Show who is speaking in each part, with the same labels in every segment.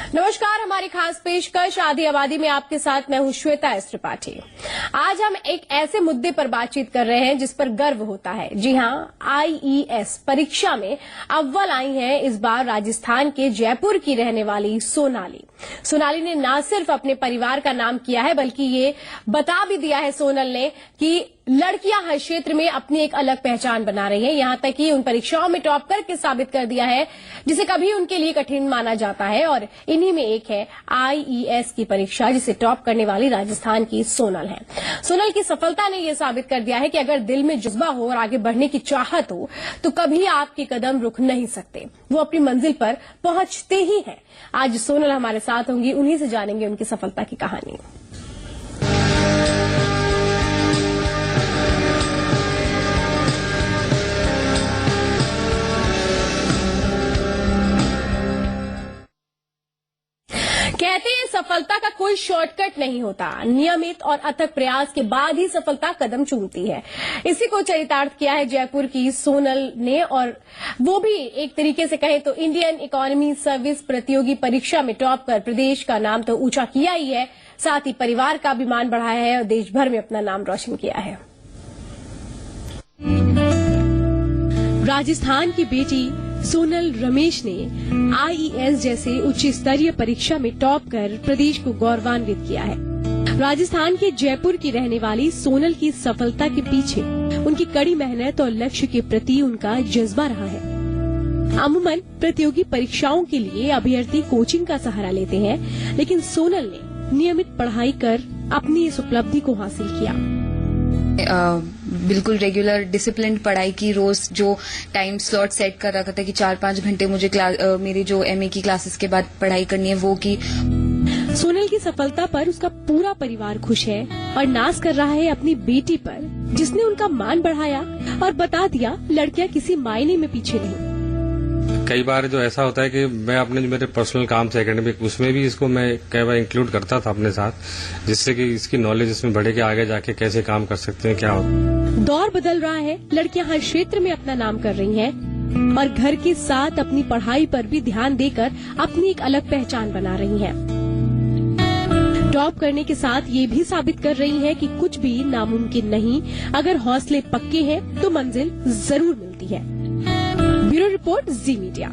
Speaker 1: नमस्कार, हमारी खास पेशकश आधी आबादी में आपके साथ मैं हूं श्वेता एस त्रिपाठी। आज हम एक ऐसे मुद्दे पर बातचीत कर रहे हैं जिस पर गर्व होता है। जी हां, आईईएस परीक्षा में अव्वल आई हैं इस बार राजस्थान के जयपुर की रहने वाली सोनाली। सोनाली ने न सिर्फ अपने परिवार का नाम किया है बल्कि ये बता भी दिया है सोनल ने कि लड़कियां हर क्षेत्र में अपनी एक अलग पहचान बना रही हैं। यहां तक कि उन परीक्षाओं में टॉप करके साबित कर दिया है जिसे कभी उनके लिए कठिन माना जाता है, और इन्हीं में एक है आईईएस की परीक्षा जिसे टॉप करने वाली राजस्थान की सोनल है। सोनल की सफलता ने यह साबित कर दिया है कि अगर दिल में जज्बा हो और आगे बढ़ने की चाहत हो तो कभी आपके कदम रुक नहीं सकते, वो अपनी मंजिल पर पहुंचते ही हैं। आज सोनल हमारे साथ होंगी, उन्हीं से जानेंगे उनकी सफलता की कहानी। कहते हैं सफलता का कोई शॉर्टकट नहीं होता, नियमित और अथक प्रयास के बाद ही सफलता कदम चूमती है। इसी को चरितार्थ किया है जयपुर की सोनल ने, और वो भी एक तरीके से कहें तो इंडियन इकोनॉमी सर्विस प्रतियोगी परीक्षा में टॉप कर प्रदेश का नाम तो ऊंचा किया ही है, साथ ही परिवार का भी मान बढ़ाया है और देश भर में अपना नाम रोशन किया है। राजस्थान की बेटी सोनल रमेश ने आईईएस जैसे उच्च स्तरीय परीक्षा में टॉप कर प्रदेश को गौरवान्वित किया है। राजस्थान के जयपुर की रहने वाली सोनल की सफलता के पीछे उनकी कड़ी मेहनत और लक्ष्य के प्रति उनका जज्बा रहा है। अमूमन प्रतियोगी परीक्षाओं के लिए अभ्यर्थी कोचिंग का सहारा लेते हैं, लेकिन सोनल ने नियमित पढ़ाई कर अपनी इस उपलब्धि को हासिल किया।
Speaker 2: बिल्कुल रेगुलर डिसिप्लिन पढ़ाई की, रोज जो टाइम स्लॉट सेट कर रखा था कि 4-5 घंटे मुझे मेरी जो एमए की क्लासेस के बाद पढ़ाई करनी है वो की।
Speaker 1: सोनल की सफलता पर उसका पूरा परिवार खुश है और नाज कर रहा है अपनी बेटी पर, जिसने उनका मान बढ़ाया और बता दिया लड़कियां किसी मायने में पीछे नहीं।
Speaker 3: कई बार जो ऐसा होता है कि मैं अपने जो मेरे पर्सनल काम से एकेडमिक उसमें भी इसको मैं कई बार इंक्लूड करता था अपने साथ, जिससे कि इसकी नॉलेज इसमें बढ़े कि आगे जाके कैसे काम कर सकते हैं, क्या होता।
Speaker 1: दौर बदल रहा है, लड़कियां हर क्षेत्र में अपना नाम कर रही हैं और घर के साथ अपनी पढ़ाई पर भी ध्यान देकर अपनी एक अलग पहचान बना रही हैं। टॉप करने के साथ ये भी साबित कर रही हैं कि कुछ भी नामुमकिन नहीं, अगर हौसले पक्के हैं तो मंजिल जरूर मिलती है। ब्यूरो रिपोर्ट, जी मीडिया।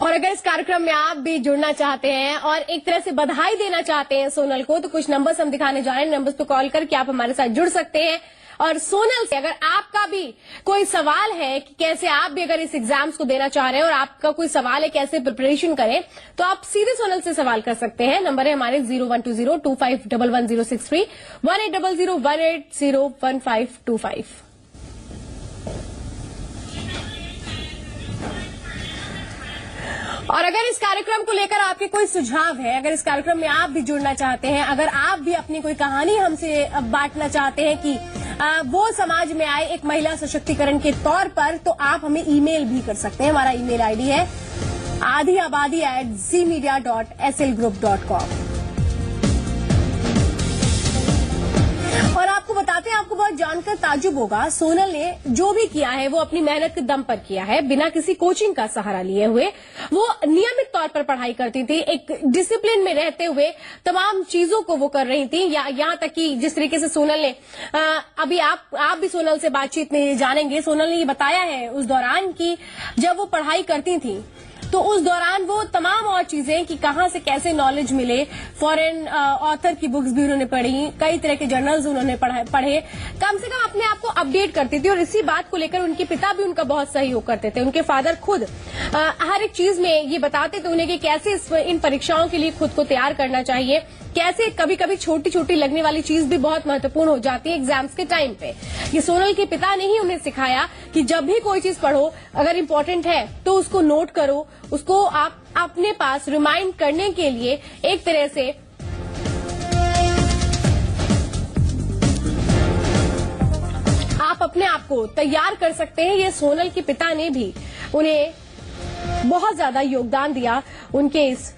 Speaker 1: और अगर इस कार्यक्रम में आप भी जुड़ना चाहते हैं और एक तरह से बधाई देना चाहते हैं सोनल को, तो कुछ नंबर्स हम दिखाने जा रहे हैं। नंबर्स पे कॉल करके आप हमारे साथ जुड़ सकते हैं। और सोनल से अगर आपका भी कोई सवाल है कि कैसे आप भी अगर इस एग्जाम्स को देना चाह रहे हैं और आपका कोई सवाल है कैसे प्रिपरेशन करें, तो आप सीधे सोनल से सवाल कर सकते हैं। नंबर है हमारे 012025111063, 18001801501525। और अगर इस कार्यक्रम को लेकर आपके कोई सुझाव है, अगर इस कार्यक्रम में आप भी जुड़ना चाहते हैं, अगर आप भी अपनी कोई कहानी हमसे बांटना चाहते हैं कि वो समाज में आए एक महिला सशक्तिकरण के तौर पर, तो आप हमें ईमेल भी कर सकते हैं। हमारा ईमेल आईडी है adhiabadi@zmedia.slgroup.com। और आपको बताते हैं, आपको बहुत जानकर ताजुब होगा, सोनल ने जो भी किया है वो अपनी मेहनत के दम पर किया है, बिना किसी कोचिंग का सहारा लिए हुए। वो नियमित तौर पर पढ़ाई करती थी, एक डिसिप्लिन में रहते हुए तमाम चीजों को वो कर रही थी। यहाँ तक कि जिस तरीके से सोनल ने अभी आप भी सोनल से बातचीत में जानेंगे, सोनल ने ये बताया है उस दौरान कि जब वो पढ़ाई करती थी तो उस दौरान वो तमाम और चीजें कि कहां से कैसे नॉलेज मिले, फॉरेन ऑथर की बुक्स भी उन्होंने पढ़ी, कई तरह के जर्नल्स उन्होंने पढ़े, कम से कम अपने आप को अपडेट करती थी। और इसी बात को लेकर उनके पिता भी उनका बहुत सहयोग करते थे। उनके फादर खुद हर एक चीज में ये बताते थे उन्हें कि कैसे इन परीक्षाओं के लिए खुद को तैयार करना चाहिए, कैसे कभी कभी छोटी छोटी लगने वाली चीज भी बहुत महत्वपूर्ण हो जाती है एग्जाम्स के टाइम पे। ये सोनल के पिता ने ही उन्हें सिखाया कि जब भी कोई चीज पढ़ो, अगर इम्पोर्टेंट है तो उसको नोट करो, उसको आप अपने पास रिमाइंड करने के लिए एक तरह से आप अपने आप को तैयार कर सकते हैं। ये सोनल के पिता ने भी उन्हें बहुत ज्यादा योगदान दिया उनके इस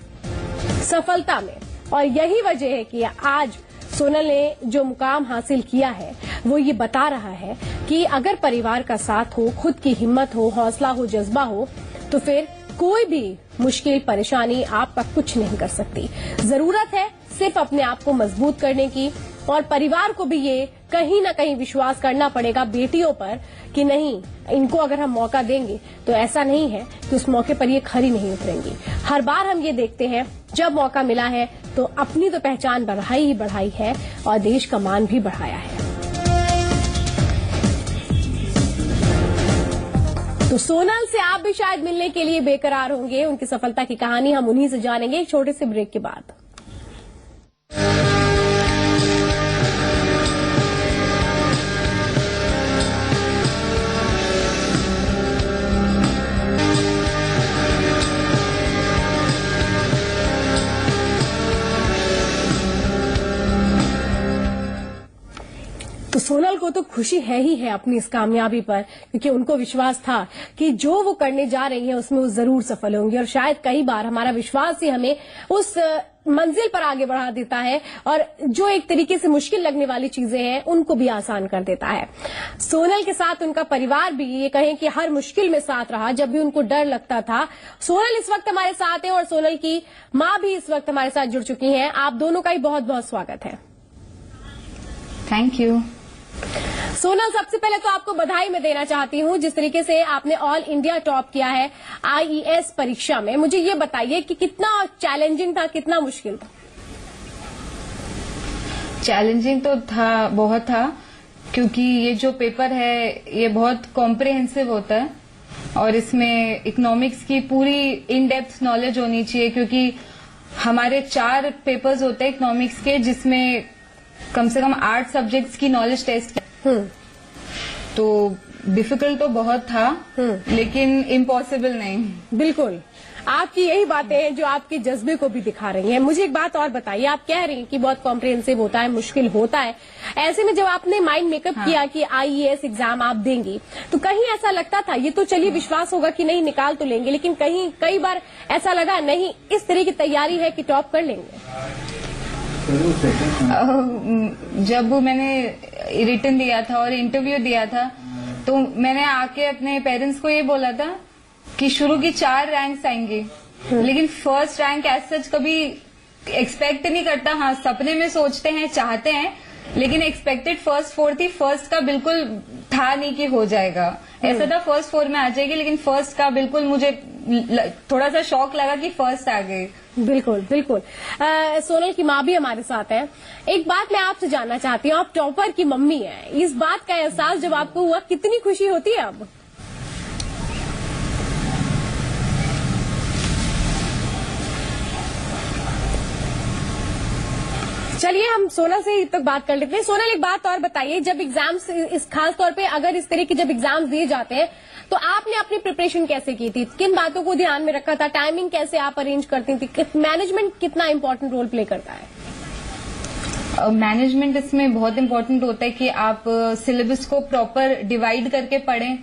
Speaker 1: सफलता में, और यही वजह है कि आज सोनल ने जो मुकाम हासिल किया है वो ये बता रहा है कि अगर परिवार का साथ हो, खुद की हिम्मत हो, हौसला हो, जज्बा हो, तो फिर कोई भी मुश्किल परेशानी आपका कुछ नहीं कर सकती। जरूरत है सिर्फ अपने आप को मजबूत करने की, और परिवार को भी ये कहीं ना कहीं विश्वास करना पड़ेगा बेटियों पर कि नहीं, इनको अगर हम मौका देंगे तो ऐसा नहीं है कि उस मौके पर ये खरी नहीं उतरेंगी। हर बार हम ये देखते हैं जब मौका मिला है तो अपनी तो पहचान बढ़ाई ही बढ़ाई है और देश का मान भी बढ़ाया है। तो सोनल से आप भी शायद मिलने के लिए बेकरार होंगे। उनकी सफलता की कहानी हम उन्हीं से जानेंगे एक छोटे से ब्रेक के बाद। तो सोनल को तो खुशी है ही है अपनी इस कामयाबी पर, क्योंकि उनको विश्वास था कि जो वो करने जा रही है उसमें वो जरूर सफल होंगी। और शायद कई बार हमारा विश्वास ही हमें उस मंजिल पर आगे बढ़ा देता है और जो एक तरीके से मुश्किल लगने वाली चीजें हैं उनको भी आसान कर देता है। सोनल के साथ उनका परिवार भी ये कहें कि हर मुश्किल में साथ रहा, जब भी उनको डर लगता था। सोनल इस वक्त हमारे साथ है और सोनल की मां भी इस वक्त हमारे साथ जुड़ चुकी हैं। आप दोनों का ही बहुत बहुत स्वागत है।
Speaker 2: Thank you.
Speaker 1: सोनल, सबसे पहले तो आपको बधाई मैं देना चाहती हूं जिस तरीके से आपने ऑल इंडिया टॉप किया है आईईएस परीक्षा में। मुझे ये बताइए कि कितना चैलेंजिंग था, कितना मुश्किल था?
Speaker 2: चैलेंजिंग तो था, बहुत था, क्योंकि ये जो पेपर है ये बहुत कॉम्प्रिहेंसिव होता है और इसमें इकोनॉमिक्स की पूरी इन डेप्थ नॉलेज होनी चाहिए, क्योंकि हमारे 4 पेपर्स होते हैं इकोनॉमिक्स के, जिसमें कम से कम 8 सब्जेक्ट्स की नॉलेज टेस्ट। तो डिफिकल्ट तो बहुत था, लेकिन इम्पॉसिबल नहीं।
Speaker 1: बिल्कुल, आपकी यही बातें हैं जो आपके जज्बे को भी दिखा रही हैं। मुझे एक बात और बताइए, आप कह रही हैं कि बहुत कॉम्प्रिहेंसिव होता है, मुश्किल होता है। ऐसे में जब आपने माइंड मेकअप किया कि आईईएस एग्जाम आप देंगी, तो कहीं ऐसा लगता था, ये तो चलिए विश्वास होगा कि नहीं निकाल तो लेंगे, लेकिन कहीं कई बार ऐसा लगा नहीं इस तरह की तैयारी है कि टॉप कर लेंगे?
Speaker 2: जब मैंने रिटन दिया था और इंटरव्यू दिया था, तो मैंने आके अपने पेरेंट्स को ये बोला था कि शुरू की 4 रैंक्स आएंगी, लेकिन फर्स्ट रैंक एज सच कभी एक्सपेक्ट नहीं करता। हाँ, सपने में सोचते हैं, चाहते हैं, लेकिन एक्सपेक्टेड फर्स्ट 4 थी। फर्स्ट का बिल्कुल था नहीं कि हो जाएगा। ऐसा था फर्स्ट 4 में आ जाएगी, लेकिन फर्स्ट का बिल्कुल मुझे थोड़ा सा शौक लगा कि फर्स्ट आ गई।
Speaker 1: बिल्कुल बिल्कुल। सोनल की माँ भी हमारे साथ है। एक बात मैं आपसे जानना चाहती हूँ, आप टॉपर की मम्मी हैं, इस बात का एहसास जब आपको हुआ कितनी खुशी होती है अब? चलिए हम सोनल से तक बात कर लेते हैं। सोनल, एक बात और बताइए, जब एग्जाम्स इस खास तौर पे अगर इस तरह के जब एग्जाम्स दिए जाते हैं तो आपने अपनी प्रिपरेशन कैसे की थी? किन बातों को ध्यान में रखा था? टाइमिंग कैसे आप अरेंज करती थी? मैनेजमेंट कितना इंपॉर्टेंट रोल प्ले करता है?
Speaker 2: मैनेजमेंट इसमें बहुत इंपॉर्टेंट होता है कि आप सिलेबस को प्रॉपर डिवाइड करके पढ़ें,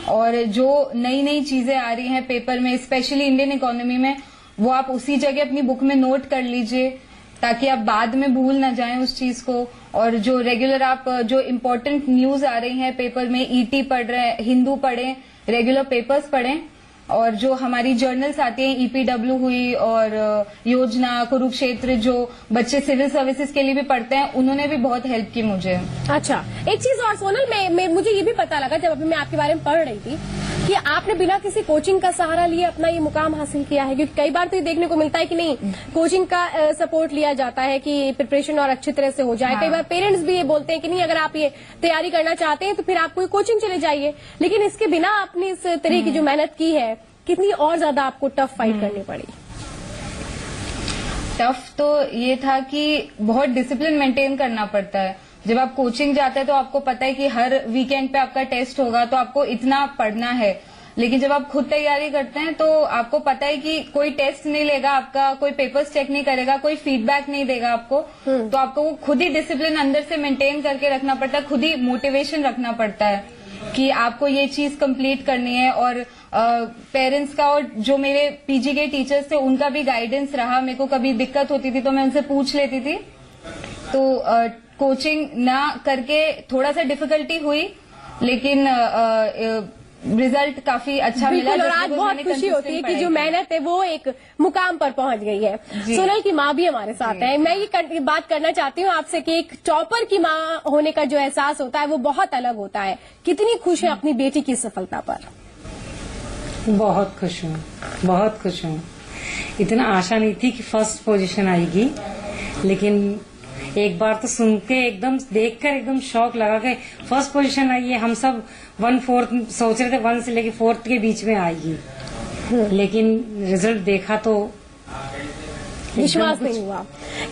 Speaker 2: और जो नई नई चीजें आ रही हैं पेपर में, स्पेशली इंडियन इकोनॉमी में, वो आप उसी जगह अपनी बुक में नोट कर लीजिए ताकि आप बाद में भूल ना जाएं उस चीज को। और जो रेगुलर आप जो इम्पोर्टेंट न्यूज आ रही हैं पेपर में, ईटी पढ़ रहे हैं, हिंदू पढ़ें, रेगुलर पेपर्स पढ़ें, और जो हमारी जर्नल्स आती हैं, ईपीडब्ल्यू हुई और योजना, कुरुक्षेत्र, जो बच्चे सिविल सर्विसेज के लिए भी पढ़ते हैं, उन्होंने भी बहुत हेल्प की मुझे।
Speaker 1: अच्छा, एक चीज और सोनल, मुझे ये भी पता लगा जब अभी मैं आपके बारे में पढ़ रही थी कि आपने बिना किसी कोचिंग का सहारा लिए अपना ये मुकाम हासिल किया है। क्योंकि कई बार तो ये देखने को मिलता है कि नहीं, कोचिंग का सपोर्ट लिया जाता है कि प्रिपरेशन और अच्छी तरह से हो जाए। कई बार पेरेंट्स भी ये बोलते हैं कि नहीं, अगर आप ये तैयारी करना चाहते हैं तो फिर आप कोई कोचिंग चले जाइए, लेकिन इसके बिना आपने इस तरह की जो मेहनत की है, कितनी और ज्यादा आपको टफ फाइट करनी पड़ी?
Speaker 2: टफ तो ये था कि बहुत डिसिप्लिन मेंटेन करना पड़ता है। जब आप कोचिंग जाते हैं तो आपको पता है कि हर वीकेंड पे आपका टेस्ट होगा, तो आपको इतना पढ़ना है। लेकिन जब आप खुद तैयारी करते हैं तो आपको पता है कि कोई टेस्ट नहीं लेगा आपका, कोई पेपर्स चेक नहीं करेगा, कोई फीडबैक नहीं देगा आपको, तो आपको खुद ही डिसिप्लिन अंदर से मेंटेन करके रखना पड़ता है, खुद ही मोटिवेशन रखना पड़ता है कि आपको ये चीज कंप्लीट करनी है। और पेरेंट्स का और जो मेरे पीजी के टीचर्स थे उनका भी गाइडेंस रहा। मेरे को कभी दिक्कत होती थी तो मैं उनसे पूछ लेती थी। तो कोचिंग ना करके थोड़ा सा डिफिकल्टी हुई, लेकिन रिजल्ट काफी अच्छा मिला।
Speaker 1: बिल्कुल, और
Speaker 2: जिससे
Speaker 1: आज
Speaker 2: वो
Speaker 1: बहुत
Speaker 2: मैंने
Speaker 1: खुशी होती है
Speaker 2: consistent
Speaker 1: कि जो
Speaker 2: पढ़ाई की।
Speaker 1: मेहनत है वो एक मुकाम पर पहुंच गई है।
Speaker 2: जी।
Speaker 1: सोनल की माँ भी हमारे साथ है। मैं ये बात करना चाहती हूँ आपसे कि एक टॉपर की माँ होने का जो एहसास होता है वो बहुत अलग होता है। कितनी खुश है अपनी बेटी की सफलता पर?
Speaker 4: बहुत खुश हूँ, बहुत खुश हूँ। इतना आशा नहीं थी कि फर्स्ट पोजीशन आएगी, लेकिन एक बार तो सुन के एकदम देखकर एकदम शौक लगा के फर्स्ट पोजीशन आई है। हम सब 1/4 सोच रहे थे, 1 से लेके 4 के बीच में आएगी, लेकिन रिजल्ट देखा तो
Speaker 1: विश्वास नहीं हुआ।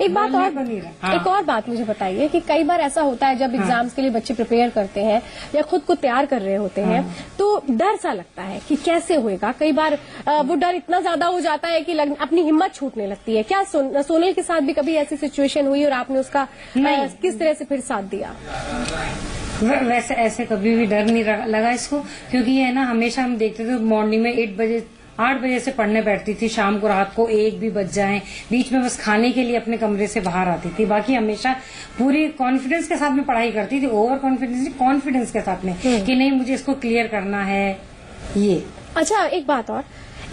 Speaker 1: एक बात और,
Speaker 4: बोलने को नहीं रहा। हाँ।
Speaker 1: एक और बात मुझे बताइए कि कई बार ऐसा होता है जब एग्जाम्स के लिए बच्चे प्रिपेयर करते हैं या खुद को तैयार कर रहे होते हैं तो डर सा लगता है कि कैसे होएगा। कई बार वो डर इतना ज्यादा हो जाता है कि अपनी हिम्मत छूटने लगती है। क्या सोनल के साथ भी कभी ऐसी सिचुएशन हुई और आपने उसका किस तरह से फिर साथ दिया?
Speaker 4: वैसे ऐसे कभी भी डर नहीं लगा इसको, क्योंकि ये है ना, हमेशा हम देखते थे मॉर्निंग में 8 बजे से पढ़ने बैठती थी, शाम को रात को 1 भी बज जाए, बीच में बस खाने के लिए अपने कमरे से बाहर आती थी। बाकी हमेशा पूरी कॉन्फिडेंस के साथ में पढ़ाई करती थी, ओवर कॉन्फिडेंस के साथ में कि नहीं मुझे इसको क्लियर करना है। ये
Speaker 1: अच्छा, एक बात और,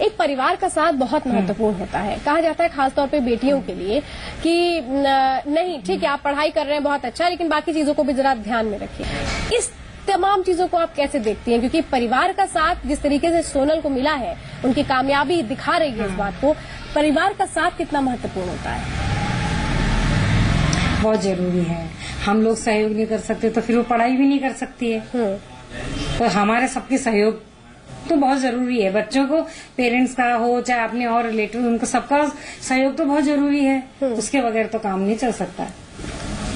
Speaker 1: एक परिवार का साथ बहुत महत्वपूर्ण होता है। कहा जाता है खासतौर पे बेटियों के लिए कि नहीं ठीक है आप पढ़ाई कर रहे हैं बहुत अच्छा, लेकिन बाकी चीजों को भी जरा ध्यान में रखिए। इस तमाम चीजों को आप कैसे देखती हैं? क्योंकि परिवार का साथ जिस तरीके से सोनल को मिला है, उनकी कामयाबी दिखा रही है इस बात को, परिवार का साथ कितना महत्वपूर्ण होता है?
Speaker 4: बहुत जरूरी है। हम लोग सहयोग नहीं कर सकते तो फिर वो पढ़ाई भी नहीं कर सकती है। तो हमारे सबके सहयोग तो बहुत जरूरी है। बच्चों को पेरेंट्स का हो चाहे अपने और रिलेटिव, उनको सबका सहयोग तो बहुत जरूरी है। उसके बगैर तो काम नहीं चल सकता।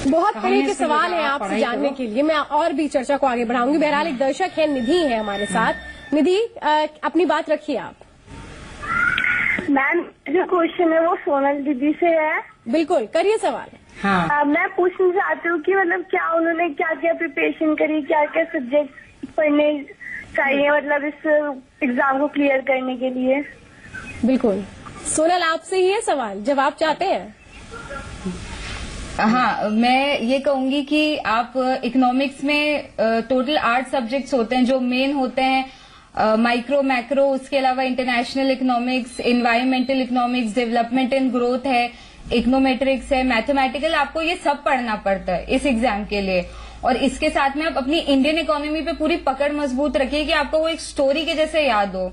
Speaker 1: बहुत तरह के
Speaker 4: इसको
Speaker 1: सवाल हैं
Speaker 4: आप
Speaker 1: आपसे
Speaker 4: पढ़ाई
Speaker 1: जानने
Speaker 4: करो।
Speaker 1: के लिए। मैं और भी चर्चा को आगे बढ़ाऊंगी। बहरहाल एक दर्शक है, निधि है हमारे साथ। निधि, अपनी बात रखिए आप।
Speaker 5: मैम, जो क्वेश्चन है वो सोनल दीदी से है।
Speaker 1: बिल्कुल, करिए सवाल।
Speaker 4: हाँ,
Speaker 5: मैं पूछना चाहती हूँ कि मतलब क्या उन्होंने क्या क्या प्रिपरेशन करी, क्या क्या सब्जेक्ट पढ़ने चाहिए मतलब इस एग्जाम को क्लियर करने के लिए?
Speaker 1: बिल्कुल, सोनल आपसे ही है सवाल, जवाब चाहते हैं?
Speaker 2: हाँ, मैं ये कहूंगी कि आप इकोनॉमिक्स में टोटल 8 सब्जेक्ट्स होते हैं जो मेन होते हैं, माइक्रो मैक्रो, उसके अलावा international economics, environmental economics, development and growth है, इकोनोमेट्रिक्स है, मैथमेटिकल। आपको ये सब पढ़ना पड़ता है इस एग्जाम के लिए। और इसके साथ में आप अपनी इंडियन इकोनॉमी पे पूरी पकड़ मजबूत रखिए कि आपको वो एक स्टोरी के जैसे याद हो।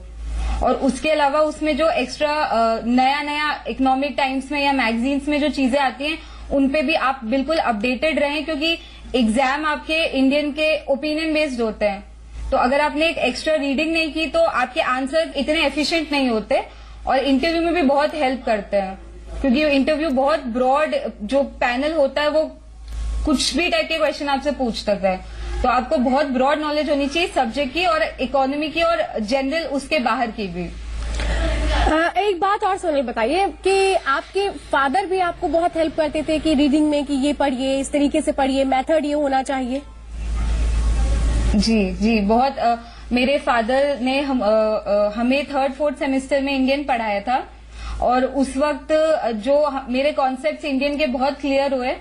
Speaker 2: और उसके अलावा उसमें जो एक्स्ट्रा नया इकोनॉमिक टाइम्स में या मैगजीन्स में जो चीजें आती हैं उन पे भी आप बिल्कुल अपडेटेड रहें, क्योंकि एग्जाम आपके इंडियन के ओपिनियन बेस्ड होते हैं। तो अगर आपने एक एक्स्ट्रा रीडिंग नहीं की तो आपके आंसर इतने एफिशिएंट नहीं होते। और इंटरव्यू में भी बहुत हेल्प करते हैं, क्योंकि इंटरव्यू बहुत ब्रॉड, जो पैनल होता है वो कुछ भी टाइप के क्वेश्चन आपसे पूछ सकता है। तो आपको बहुत ब्रॉड नॉलेज होनी चाहिए सब्जेक्ट की और इकोनॉमी की और जनरल उसके बाहर की भी।
Speaker 1: एक बात और सोनल बताइए कि आपके फादर भी आपको बहुत हेल्प करते थे कि रीडिंग में कि ये पढ़िए, इस तरीके से पढ़िए, मेथड ये होना चाहिए?
Speaker 2: जी बहुत। मेरे फादर ने हमें 3rd 4th सेमेस्टर में इंडियन पढ़ाया था और उस वक्त जो मेरे कॉन्सेप्ट्स इंडियन के बहुत क्लियर हुए।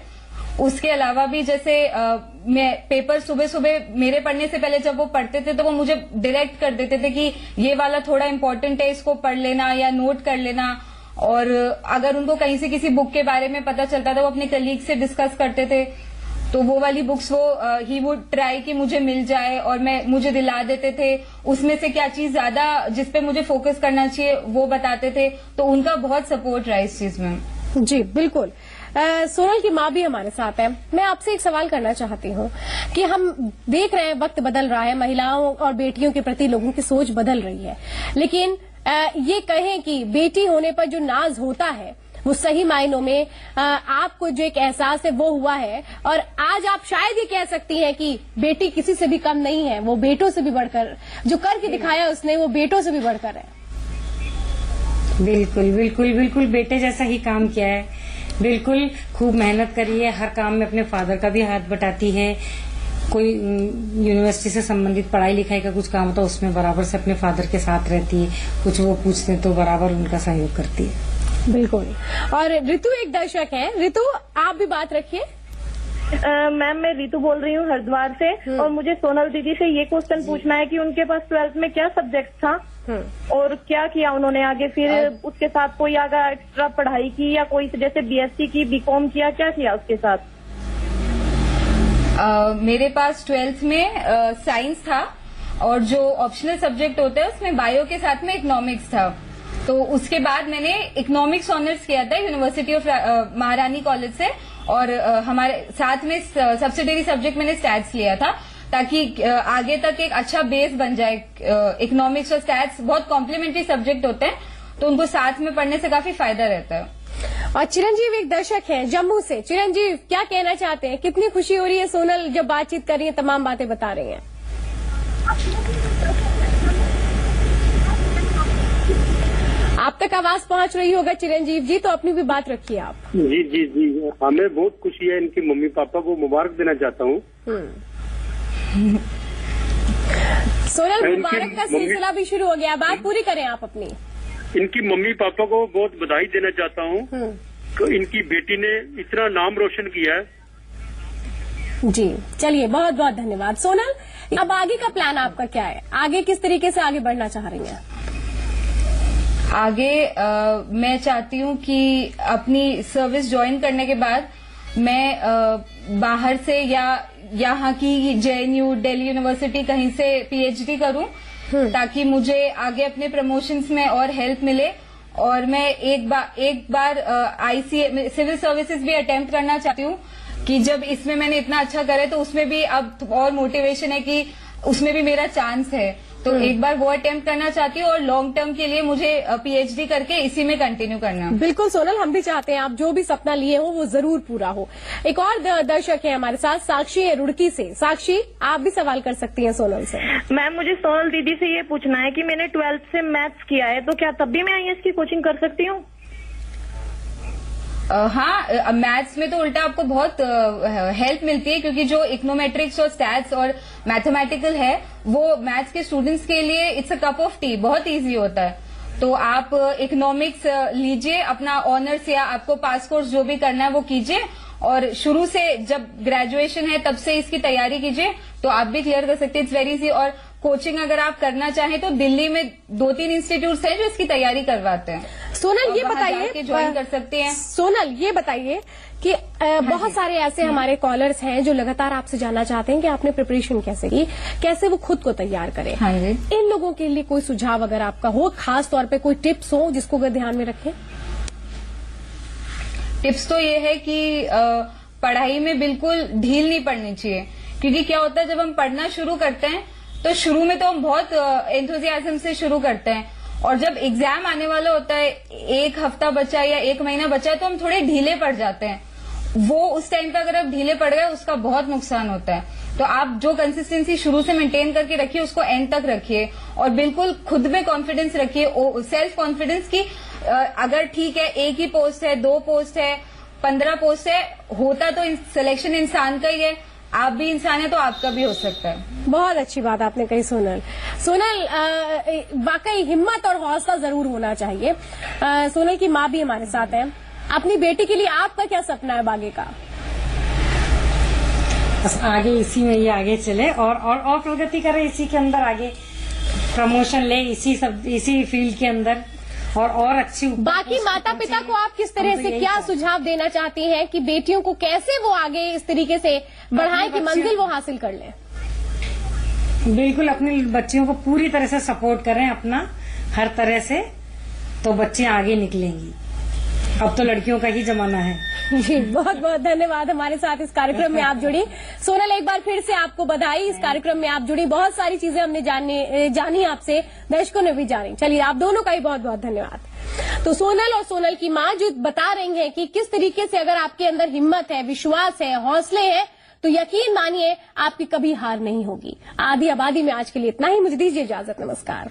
Speaker 2: उसके अलावा भी जैसे मैं पेपर सुबह सुबह मेरे पढ़ने से पहले जब वो पढ़ते थे तो वो मुझे डायरेक्ट कर देते थे कि ये वाला थोड़ा इम्पोर्टेंट है, इसको पढ़ लेना या नोट कर लेना। और अगर उनको कहीं से किसी बुक के बारे में पता चलता था वो अपने कलीग से डिस्कस करते थे, तो वो वाली बुक्स वो ही वुड ट्राई कि मुझे मिल जाए और मुझे दिला देते थे। उसमें से क्या चीज ज्यादा जिसपे मुझे फोकस करना चाहिए वो बताते थे। तो उनका बहुत सपोर्ट रहा इस चीज में।
Speaker 1: जी बिल्कुल। सोनल की माँ भी हमारे साथ है। मैं आपसे एक सवाल करना चाहती हूँ कि हम देख रहे हैं वक्त बदल रहा है, महिलाओं और बेटियों के प्रति लोगों की सोच बदल रही है, लेकिन ये कहें कि बेटी होने पर जो नाज होता है वो सही मायनों में आपको जो एक एहसास है वो हुआ है। और आज आप शायद ये कह सकती हैं कि बेटी किसी से भी कम नहीं है, वो बेटों से भी बढ़कर जो करके दिखाया उसने वो बेटों से भी बढ़कर है।
Speaker 4: बिल्कुल बिल्कुल बिल्कुल बेटे जैसा ही काम किया है। बिल्कुल खूब मेहनत करी है, हर काम में अपने फादर का भी हाथ बटाती है। कोई यूनिवर्सिटी से संबंधित पढ़ाई लिखाई का कुछ काम होता है उसमें बराबर से अपने फादर के साथ रहती है। कुछ वो पूछते हैं तो बराबर उनका सहयोग करती है।
Speaker 1: बिल्कुल। और ऋतु एक दर्शक है। ऋतु, आप भी बात रखिए।
Speaker 5: मैम मैं रितु बोल रही हूँ हरिद्वार से, और मुझे सोनल दीदी से ये क्वेश्चन पूछना है कि उनके पास 12th में क्या सब्जेक्ट था और क्या किया उन्होंने आगे, फिर उसके साथ कोई आगे एक्स्ट्रा पढ़ाई की या कोई जैसे बीएससी की, बीकॉम किया, क्या किया उसके साथ?
Speaker 2: मेरे पास 12th में साइंस था और जो ऑप्शनल सब्जेक्ट होता है उसमें बायो के साथ में इकोनॉमिक्स था। तो उसके बाद मैंने इकोनॉमिक्स ऑनर्स किया था यूनिवर्सिटी ऑफ महारानी कॉलेज से, और हमारे साथ में सब्सिडरी सब्जेक्ट मैंने स्टैट्स लिया था ताकि आगे तक एक अच्छा बेस बन जाए। इकोनॉमिक्स और स्टैट्स बहुत कॉम्प्लीमेंट्री सब्जेक्ट होते हैं, तो उनको साथ में पढ़ने से काफी फायदा रहता है।
Speaker 1: और चिरंजीव एक दर्शक हैं जम्मू से। चिरंजीव क्या कहना चाहते हैं? कितनी खुशी हो रही है सोनल जब बातचीत कर रही है, तमाम बातें बता रही हैं? आप तक आवाज पहुंच रही होगा चिरंजीव जी, तो अपनी भी बात रखिए आप।
Speaker 6: जी जी जी, हमें बहुत खुशी है। इनके मम्मी पापा को मुबारक देना चाहता हूँ।
Speaker 1: सोनल, मुबारक का सिलसिला भी शुरू हो गया, बात पूरी करें आप अपनी।
Speaker 6: इनकी मम्मी पापा को बहुत बधाई देना चाहता हूँ तो इनकी बेटी ने इतना नाम रोशन किया है।
Speaker 1: जी चलिए, बहुत बहुत धन्यवाद सोनल। अब आगे का प्लान आपका क्या है? आगे किस तरीके से आगे बढ़ना चाह रही हैं?
Speaker 2: आगे मैं चाहती हूँ कि अपनी सर्विस ज्वाइन करने के बाद मैं बाहर से या यहाँ की JNU दिल्ली यूनिवर्सिटी कहीं से PhD करूँ ताकि मुझे आगे अपने प्रमोशंस में और हेल्प मिले, और मैं एक बार ICA सिविल सर्विसेज भी अटेम्प्ट करना चाहती हूँ कि जब इसमें मैंने इतना अच्छा करे तो उसमें भी अब और मोटिवेशन है कि उसमें भी मेरा चांस है, तो एक बार वो अटेम्प्ट करना चाहती हूँ और लॉन्ग टर्म के लिए मुझे PhD करके इसी में कंटिन्यू करना।
Speaker 1: बिल्कुल सोनल, हम भी चाहते हैं आप जो भी सपना लिए हो वो जरूर पूरा हो। एक और दर्शक है हमारे साथ, साक्षी है रुड़की से। साक्षी, आप भी सवाल कर सकती हैं सोनल से।
Speaker 5: मैम मुझे सोनल दीदी से ये पूछना है कि मैंने 12th से मैथ्स किया है, तो क्या तब भी मैं IAS की कोचिंग कर सकती हूँ?
Speaker 2: हाँ, मैथ्स में तो उल्टा आपको बहुत हेल्प मिलती है क्योंकि जो इकोनोमेट्रिक्स और स्टैट्स और मैथमेटिकल है वो मैथ्स के स्टूडेंट्स के लिए it's a cup of T, बहुत इजी होता है। तो आप इकोनॉमिक्स लीजिए, अपना ऑनर्स या आपको पास कोर्स जो भी करना है वो कीजिए, और शुरू से जब ग्रेजुएशन है तब से इसकी तैयारी कीजिए तो आप भी क्लियर कर सकते हैं। It's very easy. और कोचिंग अगर आप करना चाहें तो दिल्ली में 2-3 इंस्टीट्यूट्स हैं जो इसकी तैयारी करवाते हैं।
Speaker 1: सोनल ये बताइए,
Speaker 2: ज्वाइन कर सकते हैं।
Speaker 1: सोनल ये बताइए कि बहुत सारे ऐसे हमारे कॉलर्स हैं जो लगातार आपसे जानना चाहते हैं कि आपने प्रिपरेशन कैसे की, कैसे वो खुद को तैयार करें।
Speaker 2: हाँ जी।
Speaker 1: इन लोगों के लिए कोई सुझाव अगर आपका हो, खास तौर पे कोई टिप्स हो जिसको अगर ध्यान में रखें? टिप्स
Speaker 2: तो ये है कि पढ़ाई में बिल्कुल ढील नहीं पड़नी चाहिए, क्योंकि क्या होता है जब हम पढ़ना शुरू करते हैं तो शुरू में तो हम बहुत एंथुजियाज्म से शुरू करते हैं, और जब एग्जाम आने वाला होता है, 1 हफ्ता बचा या 1 महीना बचा है, तो हम थोड़े ढीले पड़ जाते हैं। वो उस टाइम पे अगर आप ढीले पड़ गए उसका बहुत नुकसान होता है। तो आप जो कंसिस्टेंसी शुरू से मेंटेन करके रखिए उसको एंड तक रखिए, और बिल्कुल खुद में कॉन्फिडेंस रखिए, सेल्फ कॉन्फिडेंस की अगर ठीक है 1 ही पोस्ट है, 2 पोस्ट है, 15 पोस्ट है, होता तो सिलेक्शन इंसान का ही है, आप भी इंसान है तो आपका भी हो सकता है।
Speaker 1: बहुत अच्छी बात आपने कही सोनल। सोनल, वाकई हिम्मत और हौसला जरूर होना चाहिए। सोनल की माँ भी हमारे साथ है। अपनी बेटी के लिए आपका क्या सपना है आगे का?
Speaker 4: बस आगे इसी में ये आगे चले और प्रगति करे, इसी के अंदर आगे प्रमोशन ले, इसी फील्ड के अंदर और अच्छी।
Speaker 1: बाकी माता पिता को आप किस तरह से क्या सुझाव देना चाहती हैं कि बेटियों को कैसे वो आगे इस तरीके से बढ़ाएं कि मंजिल वो हासिल कर लें?
Speaker 4: बिल्कुल अपने बच्चियों को पूरी तरह से सपोर्ट करें अपना, हर तरह से, तो बच्चे आगे निकलेंगी। अब तो लड़कियों का ही जमाना है।
Speaker 1: जी बहुत बहुत धन्यवाद हमारे साथ इस कार्यक्रम में आप जुड़ी। सोनल, एक बार फिर से आपको बधाई, इस कार्यक्रम में आप जुड़ी, बहुत सारी चीजें हमने जानी आपसे, दर्शकों ने भी जानी। चलिए, आप दोनों का ही बहुत बहुत धन्यवाद। तो सोनल और सोनल की माँ जो बता रही हैं कि किस तरीके से अगर आपके अंदर हिम्मत है, विश्वास है, हौसले हैं, तो यकीन मानिए आपकी कभी हार नहीं होगी। आधी आबादी में आज के लिए इतना ही। मुझे दीजिए इजाजत। नमस्कार।